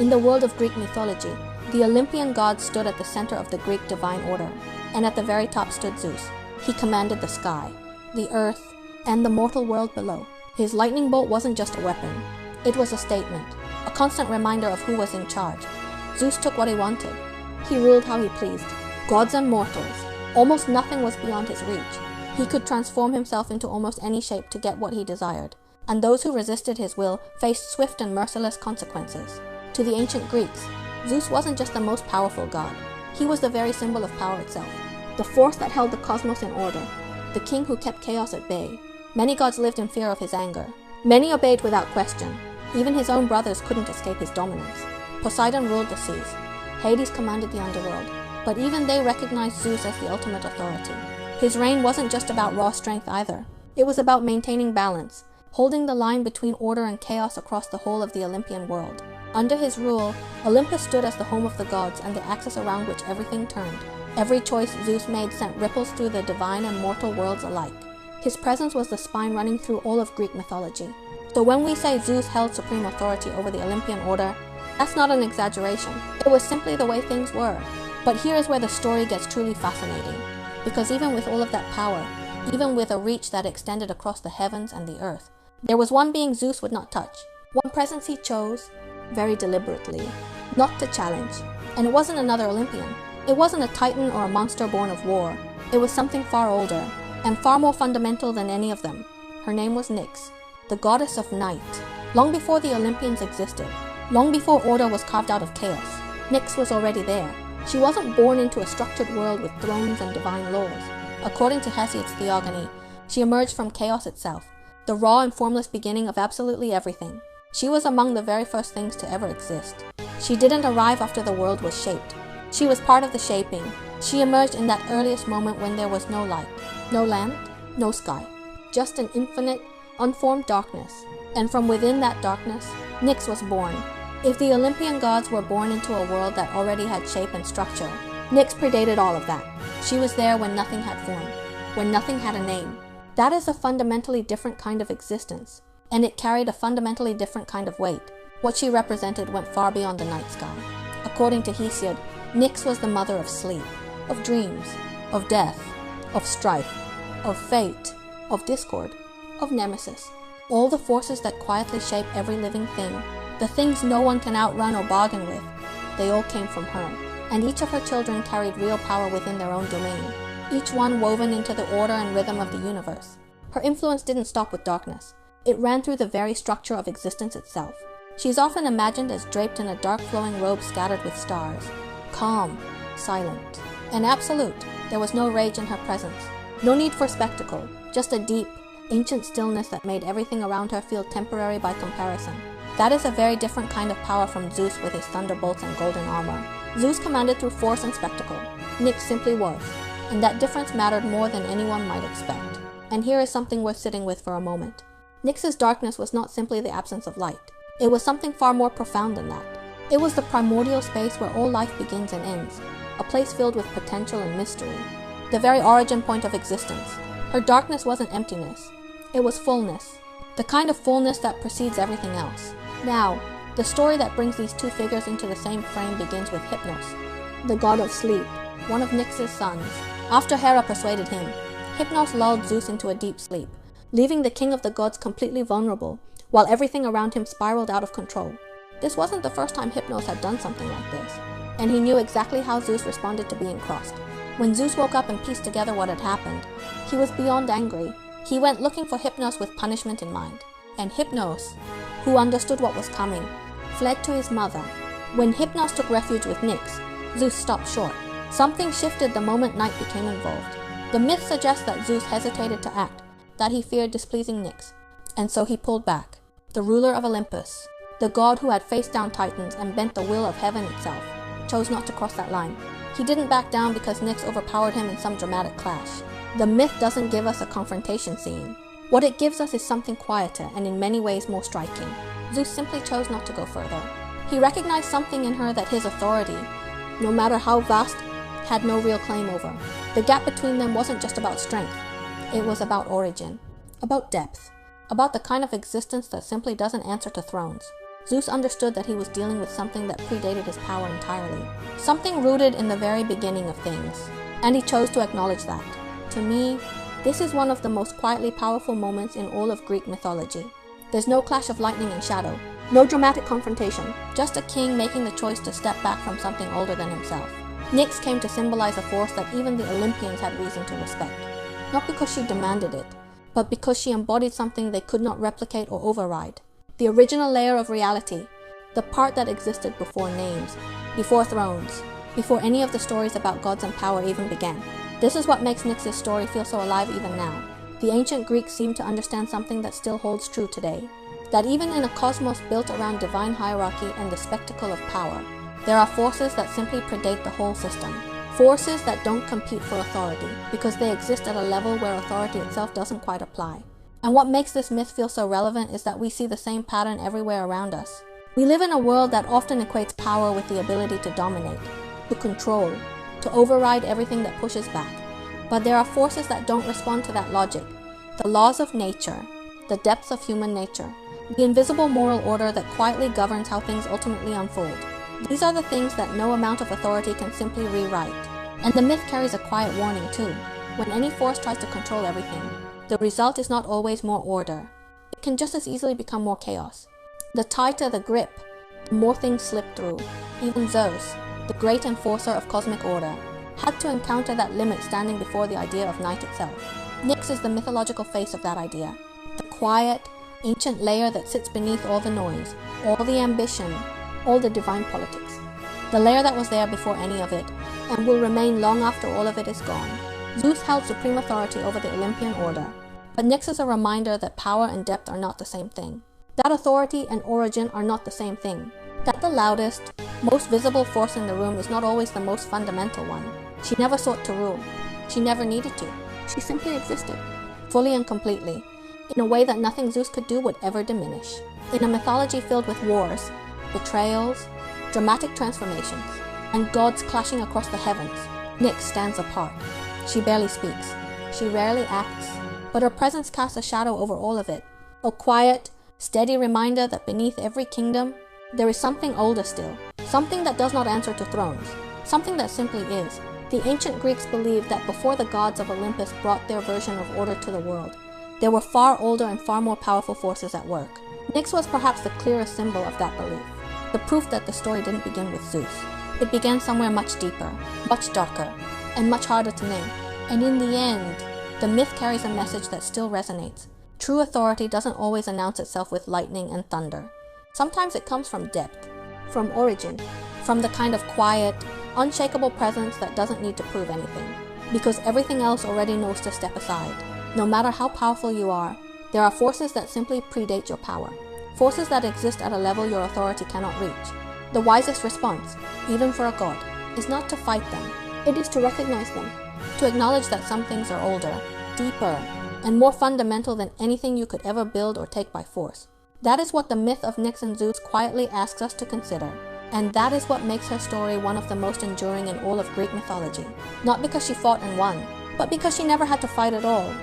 In the world of Greek mythology, the Olympian gods stood at the center of the Greek divine order, and at the very top stood Zeus. He commanded the sky, the earth, and the mortal world below. His lightning bolt wasn't just a weapon. It was a statement, a constant reminder of who was in charge. Zeus took what he wanted. He ruled how he pleased. Gods and mortals, almost nothing was beyond his reach. He could transform himself into almost any shape to get what he desired, and those who resisted his will faced swift and merciless consequences. To the ancient Greeks, Zeus wasn't just the most powerful god. He was the very symbol of power itself, the force that held the cosmos in order, the king who kept chaos at bay. Many gods lived in fear of his anger. Many obeyed without question. Even his own brothers couldn't escape his dominance. Poseidon ruled the seas. Hades commanded the underworld. But even they recognized Zeus as the ultimate authority. His reign wasn't just about raw strength either. It was about maintaining balance, holding the line between order and chaos across the whole of the Olympian world. Under his rule, Olympus stood as the home of the gods and the axis around which everything turned. Every choice Zeus made sent ripples through the divine and mortal worlds alike. His presence was the spine running through all of Greek mythology. So when we say Zeus held supreme authority over the Olympian order, that's not an exaggeration. It was simply the way things were. But here is where the story gets truly fascinating. Because even with all of that power, even with a reach that extended across the heavens and the earth, there was one being Zeus would not touch. One presence he chose, very deliberately, not to challenge. And it wasn't another Olympian. It wasn't a titan or a monster born of war. It was something far older, and far more fundamental than any of them. Her name was Nyx, the goddess of night. Long before the Olympians existed, long before order was carved out of chaos, Nyx was already there. She wasn't born into a structured world with thrones and divine laws. According to Hesiod's theogony, she emerged from chaos itself, the raw and formless beginning of absolutely everything. She was among the very first things to ever exist. She didn't arrive after the world was shaped. She was part of the shaping. She emerged in that earliest moment when there was no light, no land, no sky, just an infinite, unformed darkness. And from within that darkness, Nyx was born. If the Olympian gods were born into a world that already had shape and structure, Nyx predated all of that. She was there when nothing had form, when nothing had a name. That is a fundamentally different kind of existence, and it carried a fundamentally different kind of weight. What she represented went far beyond the night sky. According to Hesiod, Nyx was the mother of sleep, of dreams, of death, of strife, of fate, of discord, of nemesis. All the forces that quietly shape every living thing, the things no one can outrun or bargain with, they all came from her. And each of her children carried real power within their own domain, each one woven into the order and rhythm of the universe. Her influence didn't stop with darkness. It ran through the very structure of existence itself. She is often imagined as draped in a dark flowing robe scattered with stars, calm, silent, and absolute. There was no rage in her presence, no need for spectacle, just a deep, ancient stillness that made everything around her feel temporary by comparison. That is a very different kind of power from Zeus with his thunderbolts and golden armor. Zeus commanded through force and spectacle. Nyx simply was, and that difference mattered more than anyone might expect. And here is something worth sitting with for a moment. Nyx's darkness was not simply the absence of light. It was something far more profound than that. It was the primordial space where all life begins and ends, a place filled with potential and mystery, the very origin point of existence. Her darkness wasn't emptiness. It was fullness, the kind of fullness that precedes everything else. Now, the story that brings these two figures into the same frame begins with Hypnos, the god of sleep, one of Nyx's sons. After Hera persuaded him, Hypnos lulled Zeus into a deep sleep, leaving the king of the gods completely vulnerable, while everything around him spiraled out of control. This wasn't the first time Hypnos had done something like this, and he knew exactly how Zeus responded to being crossed. When Zeus woke up and pieced together what had happened, he was beyond angry. He went looking for Hypnos with punishment in mind, and Hypnos, who understood what was coming, fled to his mother. When Hypnos took refuge with Nyx, Zeus stopped short. Something shifted the moment night became involved. The myth suggests that Zeus hesitated to act, that he feared displeasing Nyx, and so he pulled back. The ruler of Olympus, the god who had faced down titans and bent the will of heaven itself, chose not to cross that line. He didn't back down because Nyx overpowered him in some dramatic clash. The myth doesn't give us a confrontation scene. What it gives us is something quieter and in many ways more striking. Zeus simply chose not to go further. He recognized something in her that his authority, no matter how vast, had no real claim over. The gap between them wasn't just about strength. It was about origin, about depth, about the kind of existence that simply doesn't answer to thrones. Zeus understood that he was dealing with something that predated his power entirely, something rooted in the very beginning of things, and he chose to acknowledge that. To me, this is one of the most quietly powerful moments in all of Greek mythology. There's no clash of lightning and shadow, no dramatic confrontation, just a king making the choice to step back from something older than himself. Nyx came to symbolize a force that even the Olympians had reason to respect, not because she demanded it, but because she embodied something they could not replicate or override. The original layer of reality, the part that existed before names, before thrones, before any of the stories about gods and power even began. This is what makes Nyx's story feel so alive even now. The ancient Greeks seem to understand something that still holds true today, that even in a cosmos built around divine hierarchy and the spectacle of power, there are forces that simply predate the whole system. Forces that don't compete for authority, because they exist at a level where authority itself doesn't quite apply. And what makes this myth feel so relevant is that we see the same pattern everywhere around us. We live in a world that often equates power with the ability to dominate, to control, to override everything that pushes back. But there are forces that don't respond to that logic. The laws of nature, the depths of human nature, the invisible moral order that quietly governs how things ultimately unfold. These are the things that no amount of authority can simply rewrite. And the myth carries a quiet warning too. When any force tries to control everything, the result is not always more order. It can just as easily become more chaos. The tighter the grip, the more things slip through. Even Zeus, the great enforcer of cosmic order, had to encounter that limit standing before the idea of night itself. Nyx is the mythological face of that idea. The quiet, ancient layer that sits beneath all the noise, all the ambition, all the divine politics. The layer that was there before any of it, and will remain long after all of it is gone. Zeus held supreme authority over the Olympian order, but Nyx is a reminder that power and depth are not the same thing. That authority and origin are not the same thing. That the loudest, most visible force in the room is not always the most fundamental one. She never sought to rule. She never needed to. She simply existed, fully and completely, in a way that nothing Zeus could do would ever diminish. In a mythology filled with wars, betrayals, dramatic transformations, and gods clashing across the heavens, Nyx stands apart. She barely speaks. She rarely acts, but her presence casts a shadow over all of it. A quiet, steady reminder that beneath every kingdom, there is something older still, something that does not answer to thrones, something that simply is. The ancient Greeks believed that before the gods of Olympus brought their version of order to the world, there were far older and far more powerful forces at work. Nyx was perhaps the clearest symbol of that belief, the proof that the story didn't begin with Zeus. It began somewhere much deeper, much darker, and much harder to name. And in the end, the myth carries a message that still resonates. True authority doesn't always announce itself with lightning and thunder. Sometimes it comes from depth, from origin, from the kind of quiet, unshakable presence that doesn't need to prove anything, because everything else already knows to step aside. No matter how powerful you are, there are forces that simply predate your power, forces that exist at a level your authority cannot reach. The wisest response, even for a god, is not to fight them. It is to recognize them, to acknowledge that some things are older, deeper, and more fundamental than anything you could ever build or take by force. That is what the myth of Nyx and Zeus quietly asks us to consider, and that is what makes her story one of the most enduring in all of Greek mythology. Not because she fought and won, but because she never had to fight at all.